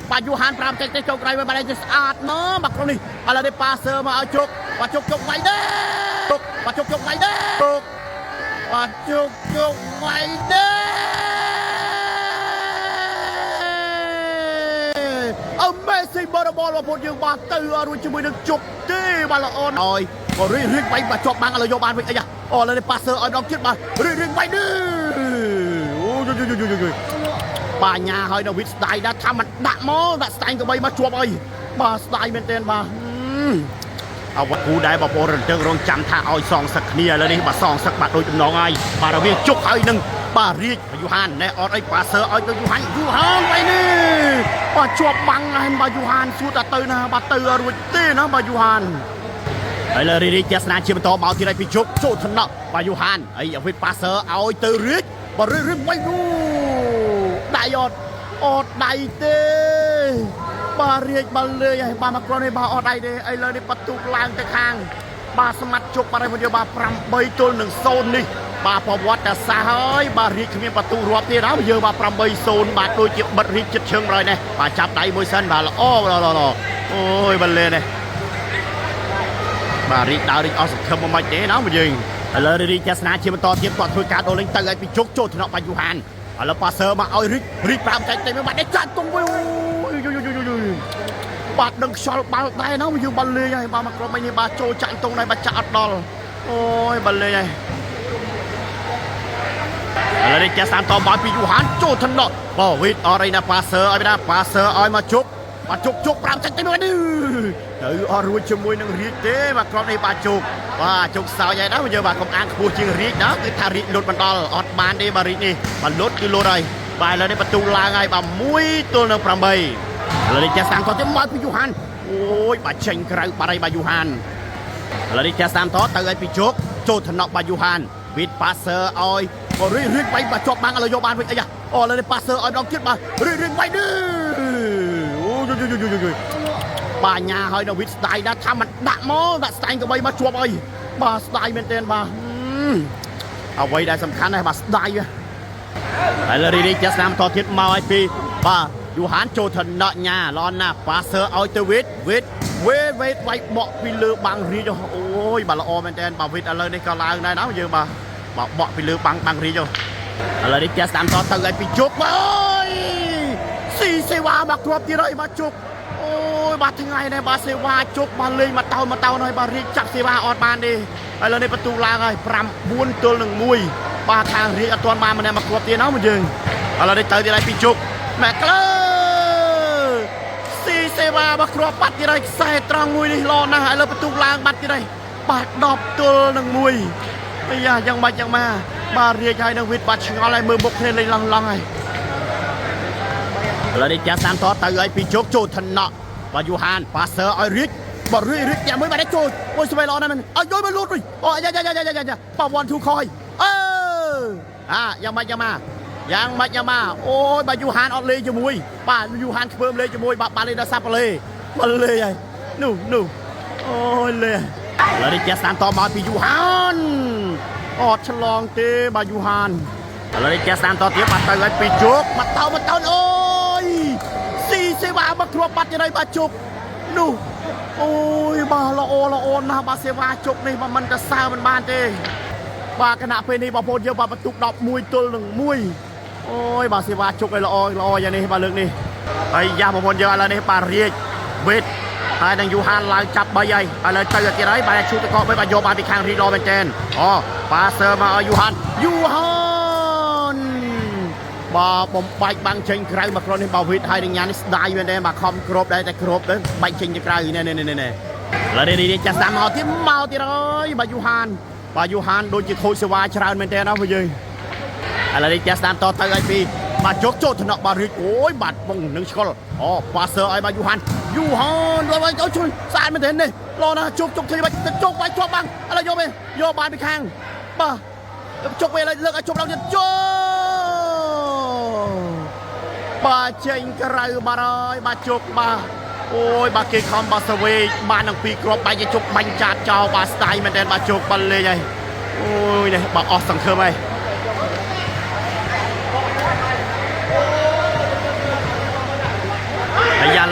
bà du han pram chạy chụp này mà đây ạt nó mặc không đi là đây passer mà ở chụp và chụp mày đấy và chụp mày đấy và chụp mày đấy Amazing ball một dương bà từ rồi chúng mình được chụp đi bà là on rồi còn riêng bay bà chụp băng là vô bàn vậy à là đây passer ở trong chết bà riêng bay đi bà nhà hơi đâu biết style đãทำมันด่าหม้อด่าสไตล์ก็ไม่มาชัวร์ไปbà styleเมนเทนbàเอาว่ากูได้บ่พอเรื่องรองจำท่าเอาซองสักเนี่ยแล้วนี่บ่ซองสักบาทโดยจำนองไงbàเราเรียกจุกเอาหนึ่งbàเรียกยูฮันในออดไอ้ป่าเสือเอาตัวยูฮันไปนี่bàชัวร์บังนะbàยูฮันสู้ตาตื่นนะbàตื่นรวยตีนะbàยูฮันไอ้เลยรีเจสนาเชื่อมต่อมาที่ไรพิจุกโจทนะbàยูฮันไอ้อย่าไปป่าเสือเอาตื่นเรียกbàเรียกไปดูđại ọt đại tê bà riêng bà lười bà mặc con này bà ọt đại tê ai lời đi bắt tụ lang tới khang bà smart chụp bà đây một điều bà pram bay tôi nâng zone đi bà phò vót đã xa hơi bà riêng khi bắt tụ rọp thế đó bây giờ bà pram bay zone bà đôi chịu bật riêng chật chân rồi này bà chắp đáy môi sân bà là ôi bà lên này bà riêng đào đi ở sực thơm mà thế đó bây giờ ai lời đi chả sna chia to tiếp toàn thôi cả đồ lên tay ai bị chốt chốt thì nó bà du han là passer mà ơi rít pram chạy chạy mà để chặt tung với bà đừng sợ bà tay nó như bà lê này bà mặc rồi này bà trôi chạy tung này bà chặt đòn ôi bà lê này là đi chả san to bà bị du han chốt thân nọ bỏ vịt ở đây là passer ơi mà chụp pram chạy chạy mà đi ở ruồi chim môi năng riết thế mà con này bà chụp sao vậy đó bây giờ bà công an khu chiên riết đó cứ thà riết lột bàn đòn ọt bàn đi bà riết đi bà lột cái lô đây bài là đây bà tu la ngay bà mũi tôi nâng pram bay là đi cha sang có tiếng nói với Johan ôi bà tranh cái bà đây bà Johan là đi cha sang có tới ai bị chốt thần nọ bà Johan vịt passer ơi bà riết bay bà chọc băng là vô bàn vậy à là đi passer ơi đóng chết bà riết bay đi bà nhà hơi đâu biết style đãทำมันด่าหม้อด่าสไตล์ก็ไม่มาชัวร์ไปbà styleเมนเทนbàเอาไว้ได้สำคัญนะbà styleไอ้เลยดีจะนำต่อทิศมาไอ้ปีbàอยู่หานโจทย์เนาะnhàร้อนนะป่าเสือเอาตัววิทไว้เบาะปีลือบางรีจ้ะโอ้ยbàละอเมนเทนbàวิทอะไรในกลางได้นะยืมbàเบาะปีลือบางรีจ้ะอะไรดีจะนำต่อตั้งไอ้ปีจุกไปสี่เสวาบักทวบที่ไรมาจุกbà thứ ngày này bà sẽ qua chụp bà lên mà tàu này bà riêng chặt sẽ qua ọt bàn đi ai lên đây bắt tụ la rồi pram buôn tôi lưng mùi bà thang riêng toàn bà này mà quật tiền nó mà dừng ai lên đây tới thì lại bị chụp mẹ cơ si sẽ qua bà quật bắt thì đây xe trăng mùi đi lo na ai lên bắt tụ la bắt thì đây bà đọp tôi lưng mùi bây giờ chẳng mà bà riêng hai đang vịt bà chừng lại mưa bốc lên lên lăng này lên đây cha san to tới ai bị chụp chốt thần nọ bà Johan passer ơi riết bà riết nhà mới bà đã trôi ôi sao vậy lo này mình ôi mà lút rồi ôi dạ bàวันทูคอยยังมาโอ้ยbà Johanออดเลยจมูกbà Johanเพิ่มเลยจมูกbàเลยได้ซับเลยมันเลยไงนู่โอ้ยเลยแล้วได้แจ๊สตามต่อมาพี่Johanออดฉลองเต้bà Johanแล้วได้แจ๊สตามต่อเตี้ยbàเตยปีจุกมาเตาโอ้ยสี่เสวาบักทัวปัดยังไงบาจุกดูโอ้ยบาละโอนะบาเสวาจุกนี่มันจะซามันบานเต้บาขณะเพนี่บาโพดเยอะบาประตูดอกมวยตัวหนึ่งมวยโอ้ยบาเสวาจุกไอ้ละออย่างนี้บาเลือกนี่ไอ้ยาบาโพดเยอะอะไรนี่บาเรียกเวทไอ้ดังยูฮันลายจับใบใหญ่อะไรเตยที่ไรบาชูตะกอไปบาโยบาไปข้างรีรอเป็นเจนปาเซอร์มายูฮันbà bom bay băng trên cây mà con đi bảo vệ hai đứa nhà này đại bên đây mà không crop đây tại crop đấy bay trên cây này là đi chặt đám họ tiếp mau thì rồi bà Johan đôi chỉ thôi sẽ qua chào bên đây nó bây giờ là đi chặt đám to tới ai phi bà chốt thằng nọ bà rít ôi bà bông nâng school bà sợ ai bà Johan rồi cháu chui sàn bên đây này lo na chốt thì bà chốt bay chốt băng là vô bàn bị khang bà chốt về lại lượt chốt đâu nhận chốt bà chênh cái rau bà ơi bà chụp bà ôi bà kia không bà sờ về bà năng phi crop bà chỉ chụp bánh chát cho bà style mình đen bà chụp bà lê này ôi này bà ọt sẵn thơm này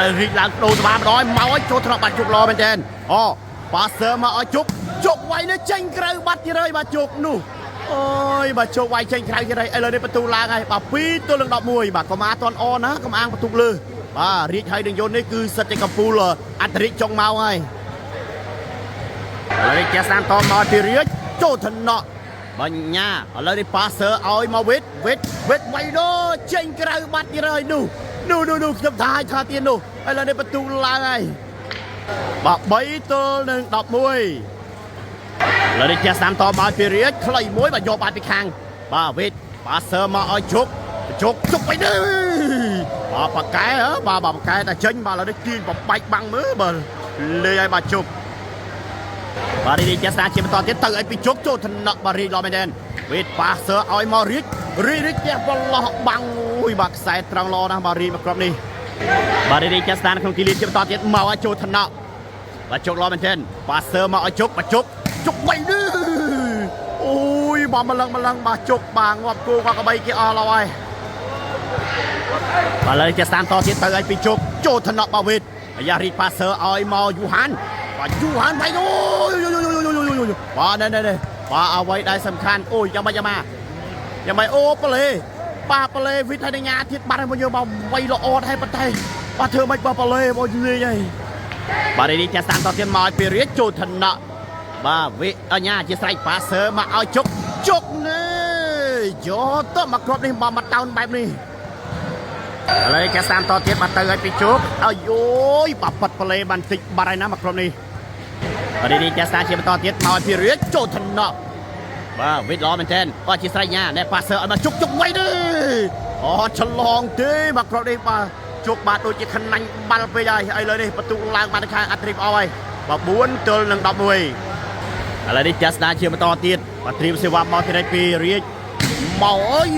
លើរីកឡើងដូរស្វាម្ដងមកឲ្យចូលថ្នាក់បាត់ជុកឡមែនទេអូប៉ាសឺមកឲ្យជុកវាយនេះចេញក្រៅបាត់ទៀតហើយបាទជុកនោះអូយបាទជុកវាយចេញក្រៅទៀតហើយឥឡូវនេះបន្ទូឡើងហើយបាទ2ទល់នឹង11បាទកុំអាតន់អណាកុំអាងបន្ទុកលើបាទរីកហើយនឹងយន្តនេះគឺសិតតែកំពូលអត្តរិកចុងមកហើយឥឡូវនេះជាសានតមកទីរីកចូលថ្នាក់បញ្ញាឥឡូវនេះប៉ាសឺឲ្យមកវិតវាយដោចេញក្រៅបាត់ទៀតហើយនោះខ្ញុំថាទៀតនោះឥឡូវនេះបន្ទូឡើងហើយបាទ3ទល់នឹង11ឥឡូវនេះជាសានតមកទីរីកខ្លីមួយបាទយកបាត់ពីខាងបាទវិតប៉ាសឺមកឲ្យជុកไปនេះបាទប៉ាកែបាទប៉ាកែតែចេញបាទឥឡូវនេះទាញបំបែកបាំងមើលបាទលេឲ្យបាទជុកបាទរីជាសាជាបន្តទៀតទៅឲ្យពីជុកចូលថ្នាក់បាទរីឡមែនទេវិតប៉ាសឺឲ្យមករីកផ្ទះបលោះបាំងអូយបាទខ្សែត្រង់ឡណាស់បាទរីមកគ្រប់នេះបាទរីជាសាក្នុងគីលីជាបន្តទៀតមកឲ្យចូលថ្នាក់បាទជុកឡមែនទេប៉ាសឺមកឲ្យជុកបីនេះអូយបាទម្លឹងបាទជុកបាទងាប់គោគាត់ក្បីគេអស់ហើយបាទលើជាសានតទៀតទៅឲ្យពីជុកចូលថ្នាក់បាទវិតអាយ៉ារីប៉ាសឺឲ្យមកយូហានបាទយូហានបាយអូយបាទនេះបាទអ្វីដែលសំខាន់អូយចាំមិនអូប្លេបាទប្លេវិទ្យាញាទៀតបាត់ឲ្យយើងមកវាយល្អហើយប៉ុន្តែបាទធ្វើមិនបាទប្លេមកលេងហើយបាទនេះចាសានតទៀតមកឲ្យពីរៀបចូលថ្នាក់បាទវិអញ្ញាជាស្រែកប៉ាសឺមកឲ្យជុកនេះយកទៅមកគ្រប់នេះមកតោនបែបនេះឥឡូវចាសានតទៀតមកទៅឲ្យពីជុកឲ្យយោយបាទប៉ាត់ប្លេបានតិចបាត់ហើយណាមកគ្រប់នេះបាទនេះចាសាជាបន្តទៀតមកឲ្យពីរៀបចូលថ្នាក់បាទវិតឡមែនទេបាទជាស្រែកញ៉ាណែប៉ាសឺឲ្យមកជុកໄວទេអូឆ្លងទេមកគ្រប់នេះបាទជុកបាទដូចជាខ្នាញ់បាល់ពេកហើយឥឡូវនេះបន្ទុកឡើងមកខាងអាត្រីបអស់ហើយបាទ4ទល់នឹង11ឥឡូវនេះចាស្ដាជាបន្តទៀតបាទត្រៀមសេវាមកទីនេះពីរាជមកអើយ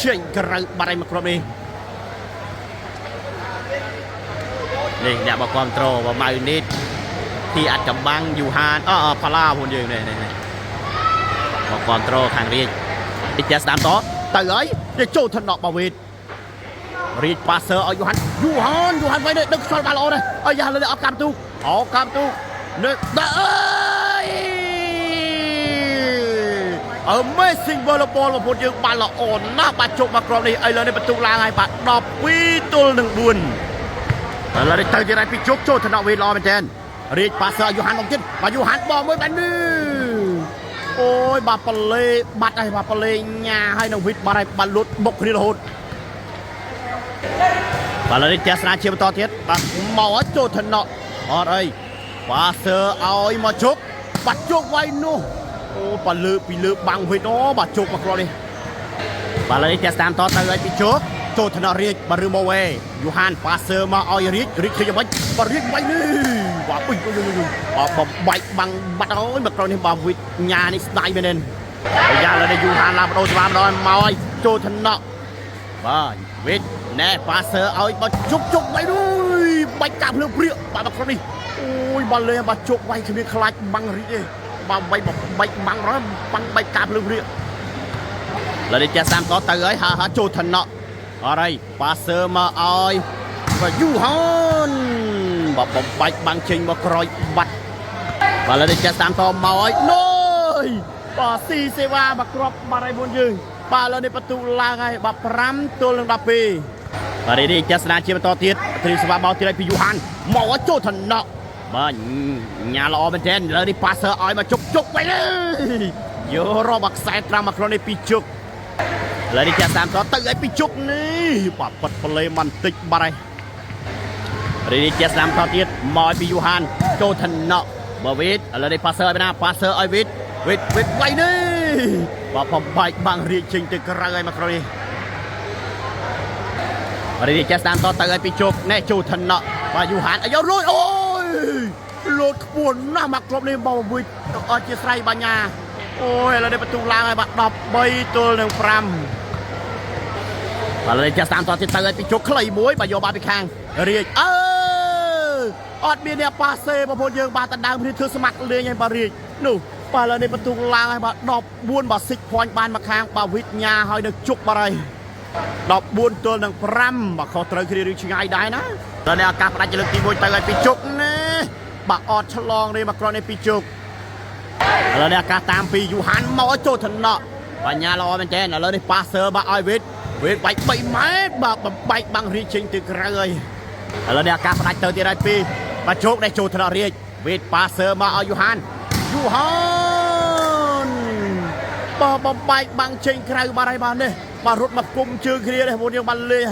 ចេញក្រៅបាត់ហើយមកគ្រប់នេះអ្នកមកគ្រប់ត្រូលបាទម៉ៅនេះទីអាចកំបាំងយូហានផាឡាខ្លួនយើងនេះមកគ្រប់ត្រូលខាងរាជទីចាស្ដាតទៅហើយទៅចូលថ្នាក់បាវិតរីកប៉ាសឺឲ្យយូហានໄว้នេះដឹកខ្សលបាល់ល្អណាស់អាយ៉ាលើអត់កាប់ទូនេះដាក់អើយ Amazing volleyball បងប្អូនយើងបានល្អណាស់បាទជុកមកក្រុមនេះឥឡូវនេះបន្ទុកឡើងហើយបាទ12ទល់នឹង4ឥឡូវនេះទៅទីរ៉ៃពីជុកចូលថ្នាក់វេល្អមែនទែនរីកប៉ាសឺយូហានមកទៀតបាទយូហានបោះមួយបែបនេះអូយបាទប៉លេបាត់ហើយបាទប៉លេញ៉ាហើយនៅវិតបាត់ហើយបាទលុតបុកគ្នារហូតបាទឥឡូវនេះចាស្រាជាបន្តទៀតបាទមកចូលថ្នាក់អត់អីប៉ាសឺឲ្យមកជុកបាត់ជុកໄວនោះអូប៉លើពីលើបាំងវិតអូបាទជុកមកក្រុមនេះបាទឥឡូវនេះចាស្តាមតទៅឲ្យពីជុកចូលថ្នាក់រាជបាទឬមកវេយូហានប៉ាសឺមកឲ្យរាជឃើញយ៉ាងម៉េចបាទរាជໄວនេះបាទបាទបំបែកបាំងបាត់ហើយមកក្រុមនេះបាទវិតញ៉ានេះស្ដាយមែនទេអាយ៉ាឥឡូវនេះយូហានឡើងបដូរស្វាម្ដងមកឲ្យចូលថ្នាក់បាទវិតណែប៉ាសឺឲ្យបើជុកໄວនោះបាច់កាប់ភ្លើងព្រាកបាទមកក្រុមនេះអូយបាទលេបាទជុកໄວគ្មានខ្លាចបាំងរីកទេបាទបែកបាំងរំបាំងបែកកាប់ភ្លើងព្រាកឥឡូវនេះចាសាមតទៅហើយហាចូលថ្នាក់អរហើយប៉ាសឺមកឲ្យបាទយូហានបាទបំបែកបាំងចេញមកក្រោយបាត់បាទឥឡូវនេះចាសាមតមកឲ្យណយបាទស៊ីសេវាមកគ្រាប់បាត់ហើយមុនយើងបាទឥឡូវនេះបន្ទុកឡើងហើយបាទ5ទល់នឹង12បាទនេះចាសនាជាបន្តទៀតត្រៀមសេវាមកទៀតពីយូហានមកឲ្យចូលថ្នាក់បាទញ៉ាល្អមែនទែនឥឡូវនេះប៉ាសឺឲ្យមកជុកໄວនេះយករកខ្សែត្រាំមកខ្លួននេះពីជុកឥឡូវនេះចាសាមតទៅឲ្យពីជុកនេះបាទប៉ាត់ប្លេមិនតិចបាត់ហើយនេះចាសាមតទៀតមកឲ្យពីយូហានចូលថ្នាក់បាទវិតឥឡូវនេះប៉ាសឺឲ្យណាប៉ាសឺឲ្យវិតໄວនេះបាទបំបែកបាំងរៀកចេញទៅក្រៅឲ្យមកខ្លួននេះរីនេះចាស្តាមតទៅឲ្យពីជុកណែចូលថ្នាក់បាទយូហានអាយលូតអូយលូតខ្ពស់ណាស់មកគ្រប់នេះមកវិតអត់ជាស្រ័យបញ្ញាអូយឥឡូវនេះបន្ទុកឡើងហើយបាទ13ទល់នឹង5បាទឥឡូវចាស្តាមតទៀតទៅឲ្យពីជុកខ្លីមួយបាទយកបាត់ពីខាងរាជអត់មានអ្នកប៉ាសេបងប្អូនយើងបាទតដើមគ្នាធ្វើស្មាត់លេងឲ្យបាទរាជនោះបាទឥឡូវនេះបន្ទុកឡើងហើយបាទ14បាទសិច point បានមកខាងបាទវិទ្យាហើយនៅជុកបាទហើយ 14 ទល់នឹង5បើខុសត្រូវគ្នាឬឆ្ងាយដែរណាដល់នេះឱកាសផ្ដាច់លើកទី1ទៅឲ្យពីជុកណាបើអត់ឆ្លងនេះមកគ្រាន់តែពីជុកឥឡូវនេះឱកាសតាមពីយូហានមកឲ្យចូលថ្នាក់បញ្ញាល្អមែនទែនឥឡូវនេះប៉ាសឺបើឲ្យវេតបែក3ម៉ែត្របើបំបែកបាំងរៀបចេញទៅក្រៅហើយឥឡូវនេះឱកាសផ្ដាច់ទៅទៀតហើយពីបើជោគដែលចូលថ្នាក់រៀបវេតប៉ាសឺមកឲ្យយូហានបើបំបែកបាំងចេញក្រៅបាត់ហើយបាទនេះបាទរត់មកគុំជើងគ្នានេះមុនយើងបានលេង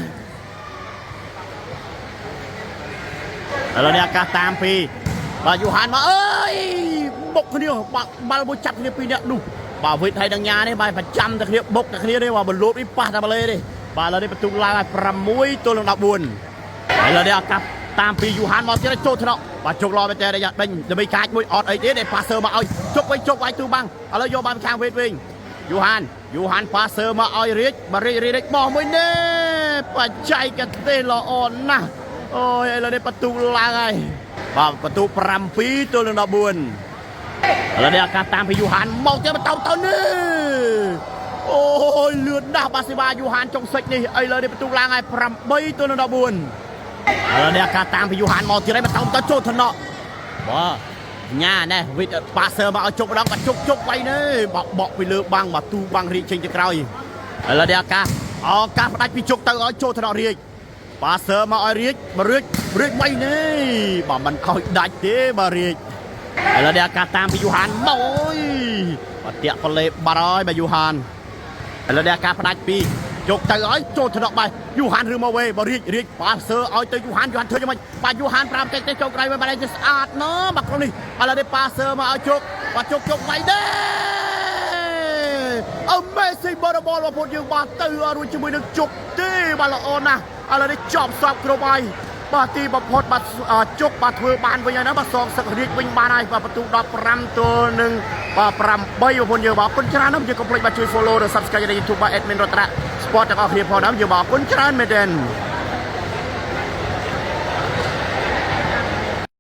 ឥឡូវនេះឱកាសតាមពីបាទយូហានមកអើយបុកគ្នាបាល់មួយចាប់គ្នាពីរនាក់នោះបាទវិទ្យហើយនឹងញ៉ានេះបាទប្រចាំតែគ្នាបុកតែគ្នានេះបាទបលូតនេះប៉ះតែបលេនេះបាទឥឡូវនេះបន្ទុកឡើងឲ្យ6ទល់នឹង14ឥឡូវនេះឱកាសតាមពីយូហានមកទៀតចូលថ្នាក់បាទជុកឡមែនតើរយៈដេញដើម្បីកាចមួយអត់អីទេដែលប៉ាសឺមកឲ្យជុកវាយទូបាំងឥឡូវយកបានខាងវេតវិញយូហានប៉ាសឺមកឲ្យរៀចបាទរៀចបោះមួយនេះបច្ចេកទេសល្អណាស់អូយឥឡូវនេះបន្ទុកឡើងហើយបាទបន្ទុក7ទល់នឹង14ឥឡូវនេះឱកាសតាមពីយូហានមកទៀតបន្តទៅនេះអូយលឿនណាស់បាទសេវាយូហានចុងសិចនេះឥឡូវនេះបន្ទុកឡើងហើយ8ទល់នឹង14ឥឡូវនេះឱកាសតាមពីយូហានមកទៀតហើយបន្តទៅចូលថ្នាក់បាទញ៉ាណែវិទ្យប៉ាសឺមកឲ្យជុកម្ដងបាត់ជុកໄວនេះបក់ពីលើបាំងបាទទូបាំងរៀកចេញទៅក្រោយឥឡូវនេះឱកាសផ្ដាច់ពីជុកទៅឲ្យចូលថ្នាក់រៀកប៉ាសឺមកឲ្យរៀកໄວនេះបាទមិនឲ្យដាច់ទេបាទរៀកឥឡូវនេះឱកាសតាមពីយូហានមកអូយបាទតាក់ប្លេបាត់ហើយបាទយូហានឥឡូវនេះឱកាសផ្ដាច់ពីជុកទៅឲ្យចូលថ្នាក់បាទយូហានឬមកវេបាទរៀកប៉ាសឺឲ្យទៅយូហានធ្វើយ៉ាងម៉េចបាទយូហាន5តិចទៅចូលក្រៅវិញបាទនេះស្អាតណ៎បាទក្រុមនេះឥឡូវនេះប៉ាសឺមកឲ្យជុកបាទជុកໄວដែរAmazing បរិបលបងប្អូនយើងបាទទៅអត់រួចជាមួយនឹងជុកទេបាទល្អណាស់ឥឡូវនេះចប់សពគ្រប់ហើយបាទទីបំផុតបាទជុកបាទធ្វើបានវិញហើយណាបាទសងសឹករៀបវិញបានហើយបាទបន្ទុក15ទល់នឹងបាទ8បងប្អូនយើងបាទអរគុណច្រើនណាស់យើងកុំភ្លេចបាទជួយ follow និង subscribe នៅ YouTube បាទ Admin រតនៈ Sport ទាំងអស់គ្នាផងណាយើងបាទអរគុណច្រើនមែនទែន